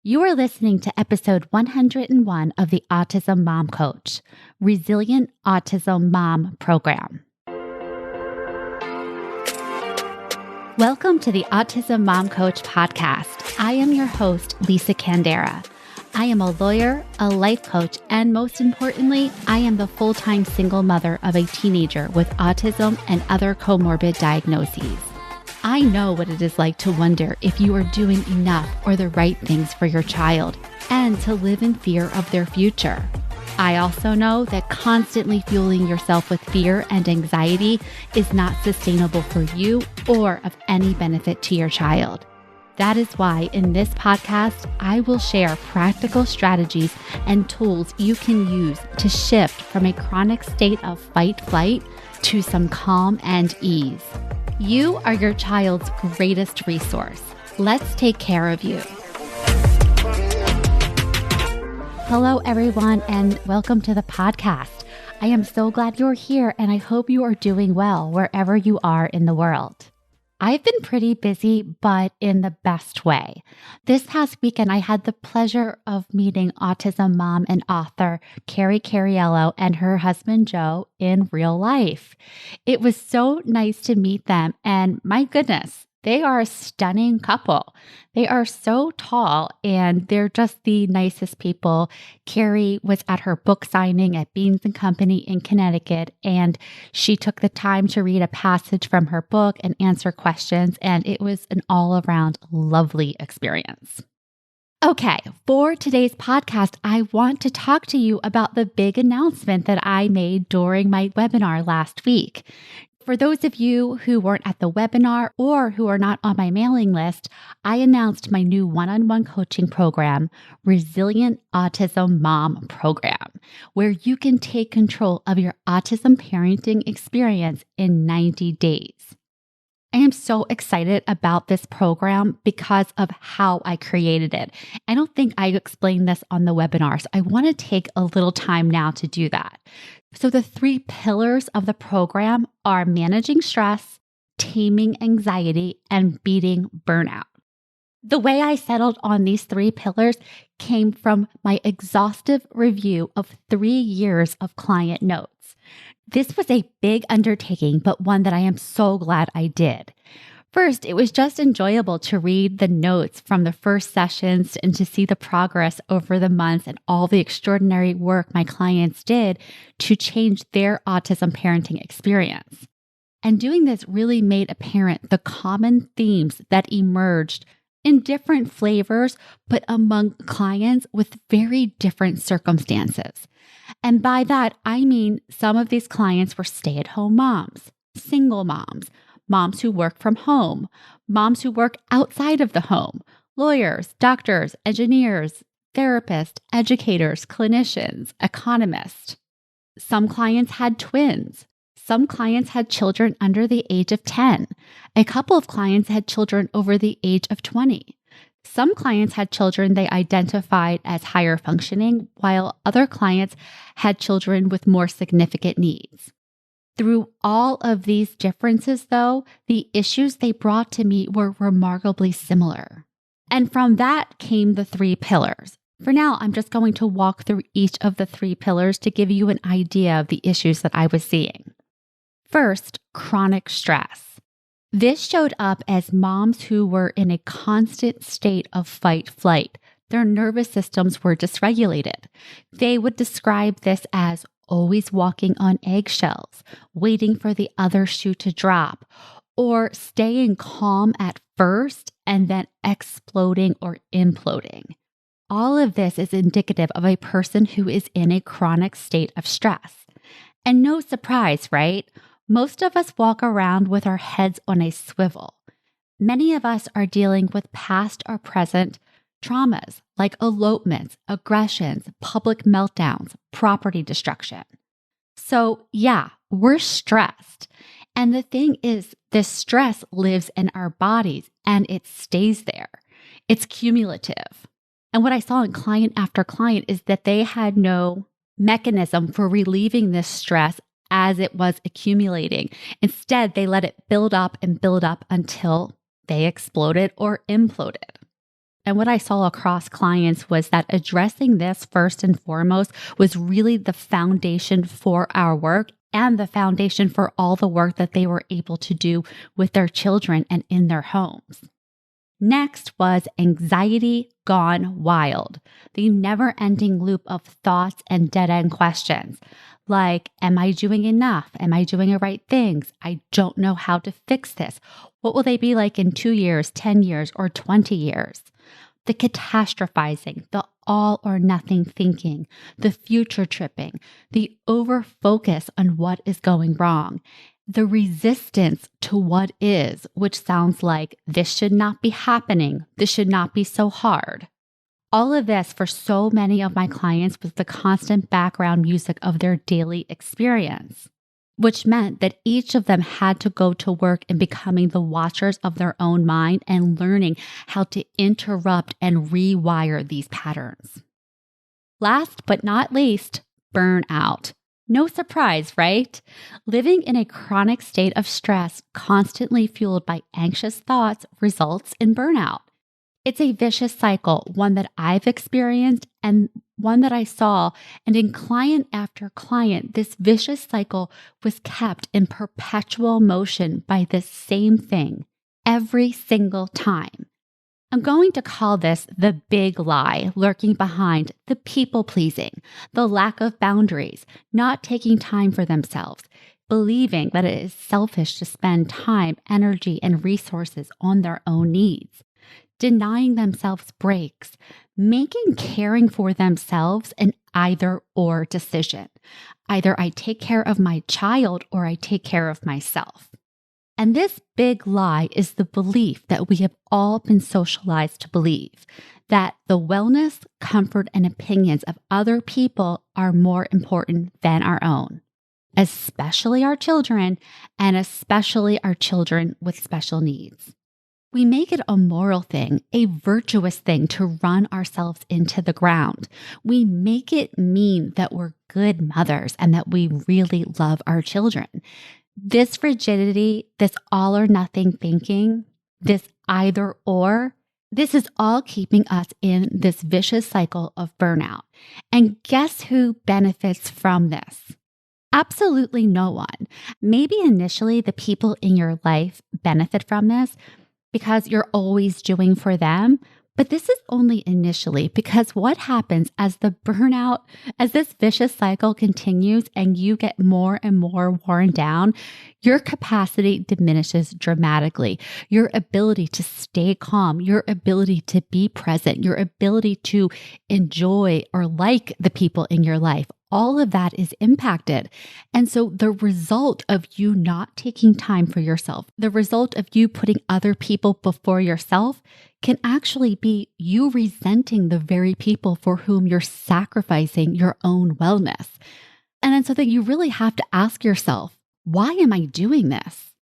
You are listening to episode 101 of the Autism Mom Coach, Resilient Autism Mom Program. Welcome to the Autism Mom Coach podcast. I am your host, Lisa Candera. I am a lawyer, a life coach, and most importantly, I am the full-time single mother of a teenager with autism and other comorbid diagnoses. I know what it is like to wonder if you are doing enough or the right things for your child and to live in fear of their future. I also know that constantly fueling yourself with fear and anxiety is not sustainable for you or of any benefit to your child. That is why in this podcast, I will share practical strategies and tools you can use to shift from a chronic state of fight-flight to some calm and ease. You are your child's greatest resource. Let's take care of you. Hello, everyone, and welcome to the podcast. I am so glad you're here, and I hope you are doing well wherever you are in the world. I've been pretty busy, but in the best way. This past weekend, I had the pleasure of meeting autism mom and author Carrie Cariello and her husband Joe in real life. It was so nice to meet them, and my goodness, they are a stunning couple. They are so tall and they're just the nicest people. Carrie was at her book signing at Beans & Company in Connecticut, and she took the time to read a passage from her book and answer questions, and it was an all-around lovely experience. Okay, for today's podcast, I want to talk to you about the big announcement that I made during my webinar last week. For those of you who weren't at the webinar or who are not on my mailing list, I announced my new one-on-one coaching program, Resilient Autism Mom Program, where you can take control of your autism parenting experience in 90 days. I am so excited about this program because of how I created it. I don't think I explained this on the webinar, so I want to take a little time now to do that. So the 3 pillars of the program are managing stress, taming anxiety, and beating burnout. The way I settled on these 3 pillars came from my exhaustive review of 3 years of client notes. This was a big undertaking, but one that I am so glad I did. First, it was just enjoyable to read the notes from the first sessions and to see the progress over the months and all the extraordinary work my clients did to change their autism parenting experience. And doing this really made apparent the common themes that emerged in different flavors, but among clients with very different circumstances. And by that, I mean some of these clients were stay-at-home moms, single moms, moms who work from home, moms who work outside of the home, lawyers, doctors, engineers, therapists, educators, clinicians, economists. Some clients had twins. Some clients had children under the age of 10. A couple of clients had children over the age of 20. Some clients had children they identified as higher functioning, while other clients had children with more significant needs. Through all of these differences, though, the issues they brought to me were remarkably similar. And from that came the 3 pillars. For now, I'm just going to walk through each of the 3 pillars to give you an idea of the issues that I was seeing. First, chronic stress. This showed up as moms who were in a constant state of fight-flight. Their nervous systems were dysregulated. They would describe this as always walking on eggshells, waiting for the other shoe to drop, or staying calm at first and then exploding or imploding. All of this is indicative of a person who is in a chronic state of stress. And no surprise, right? Most of us walk around with our heads on a swivel. Many of us are dealing with past or present traumas like elopements, aggressions, public meltdowns, property destruction. So yeah, we're stressed. And the thing is, this stress lives in our bodies and it stays there. It's cumulative. And what I saw in client after client is that they had no mechanism for relieving this stress as it was accumulating. Instead, they let it build up and build up until they exploded or imploded. and what I saw across clients was that addressing this first and foremost was really the foundation for our work and the foundation for all the work that they were able to do with their children and in their homes. Next was anxiety gone wild, the never-ending loop of thoughts and dead-end questions like, am I doing enough? Am I doing the right things? I don't know how to fix this. What will they be like in 2 years, 10 years, or 20 years? The catastrophizing, the all or nothing thinking, the future tripping, the over focus on what is going wrong, the resistance to what is, which sounds like this should not be happening. This should not be so hard. All of this for so many of my clients was the constant background music of their daily experience, which meant that each of them had to go to work in becoming the watchers of their own mind and learning how to interrupt and rewire these patterns. Last but not least, burnout. No surprise, right? Living in a chronic state of stress, constantly fueled by anxious thoughts, results in burnout. It's a vicious cycle, one that I've experienced and one that I saw. And in client after client, this vicious cycle was kept in perpetual motion by this same thing every single time. I'm going to call this the big lie lurking behind the people pleasing, the lack of boundaries, not taking time for themselves, believing that it is selfish to spend time, energy, and resources on their own needs, denying themselves breaks, making caring for themselves an either or decision. Either I take care of my child or I take care of myself. And this big lie is the belief that we have all been socialized to believe, that the wellness, comfort, and opinions of other people are more important than our own, especially our children, and especially our children with special needs. We make it a moral thing, a virtuous thing to run ourselves into the ground. We make it mean that we're good mothers and that we really love our children. This rigidity, this all or nothing thinking, this either or, this is all keeping us in this vicious cycle of burnout. And guess who benefits from this? Absolutely no one. Maybe initially the people in your life benefit from this because you're always doing for them. But this is only initially, because what happens as the burnout, as this vicious cycle continues and you get more and more worn down, your capacity diminishes dramatically. Your ability to stay calm, your ability to be present, your ability to enjoy or like the people in your life, all of that is impacted. And so the result of you not taking time for yourself, the result of you putting other people before yourself can actually be you resenting the very people for whom you're sacrificing your own wellness. And then so that you really have to ask yourself, why am I doing this?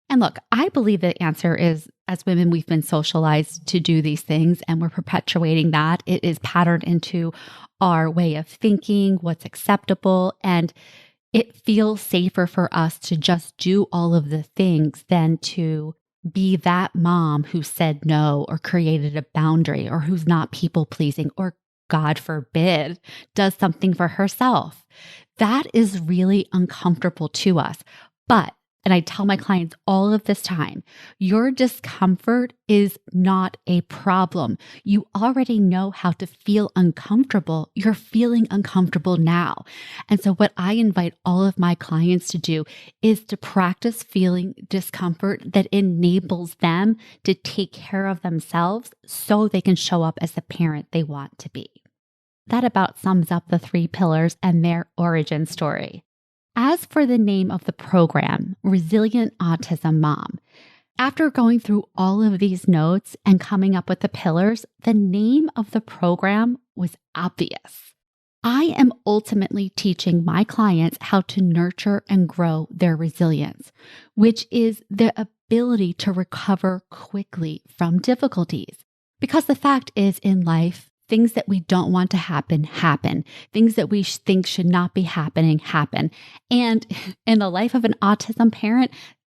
And look, I believe the answer is, as women, we've been socialized to do these things and we're perpetuating that. It is patterned into our way of thinking, what's acceptable, and it feels safer for us to just do all of the things than to be that mom who said no or created a boundary or who's not people pleasing or, God forbid, does something for herself. That is really uncomfortable to us. But, and I tell my clients all of this time, your discomfort is not a problem. You already know how to feel uncomfortable. You're feeling uncomfortable now. And so what I invite all of my clients to do is to practice feeling discomfort that enables them to take care of themselves so they can show up as the parent they want to be. That about sums up the 3 pillars and their origin story. As for the name of the program, Resilient Autism Mom, after going through all of these notes and coming up with the pillars, the name of the program was obvious. I am ultimately teaching my clients how to nurture and grow their resilience, which is the ability to recover quickly from difficulties. Because the fact is, in life, things that we don't want to happen, happen. Things that we think should not be happening, happen. And in the life of an autism parent,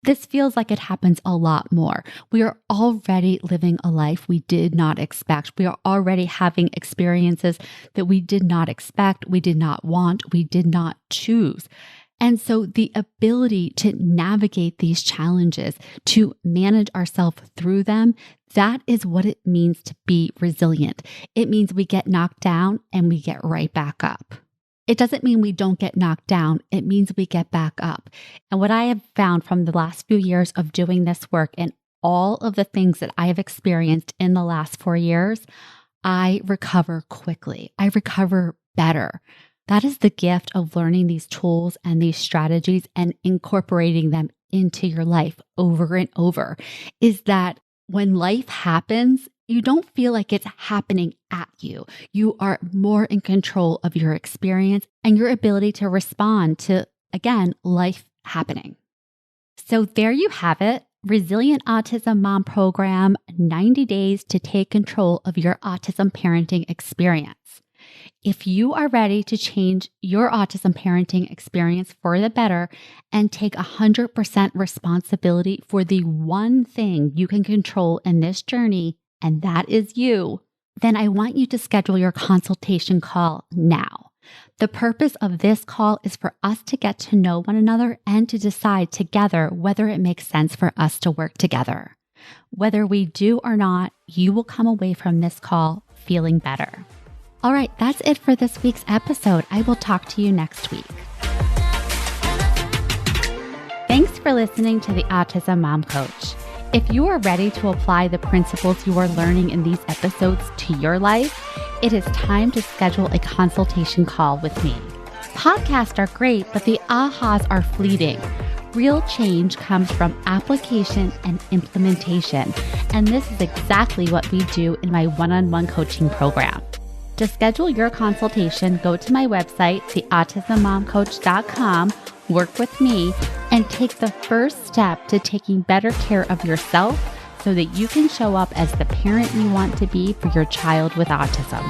this feels like it happens a lot more. We are already living a life we did not expect. We are already having experiences that we did not expect, we did not want, we did not choose. And so the ability to navigate these challenges, to manage ourselves through them, that is what it means to be resilient. It means we get knocked down and we get right back up. It doesn't mean we don't get knocked down. It means we get back up. And what I have found from the last few years of doing this work and all of the things that I have experienced in the last 4 years, I recover quickly. I recover better. That is the gift of learning these tools and these strategies and incorporating them into your life over and over, is that when life happens, you don't feel like it's happening at you. You are more in control of your experience and your ability to respond to, again, life happening. So there you have it. Resilient Autism Mom Program, 90 days to take control of your autism parenting experience. If you are ready to change your autism parenting experience for the better and take 100% responsibility for the one thing you can control in this journey, and that is you, then I want you to schedule your consultation call now. The purpose of this call is for us to get to know one another and to decide together whether it makes sense for us to work together. Whether we do or not, you will come away from this call feeling better. All right, that's it for this week's episode. I will talk to you next week. Thanks for listening to the Autism Mom Coach. If you are ready to apply the principles you are learning in these episodes to your life, it is time to schedule a consultation call with me. Podcasts are great, but the ahas are fleeting. Real change comes from application and implementation, and this is exactly what we do in my one-on-one coaching program. To schedule your consultation, go to my website, theautismmomcoach.com, work with me, and take the first step to taking better care of yourself so that you can show up as the parent you want to be for your child with autism.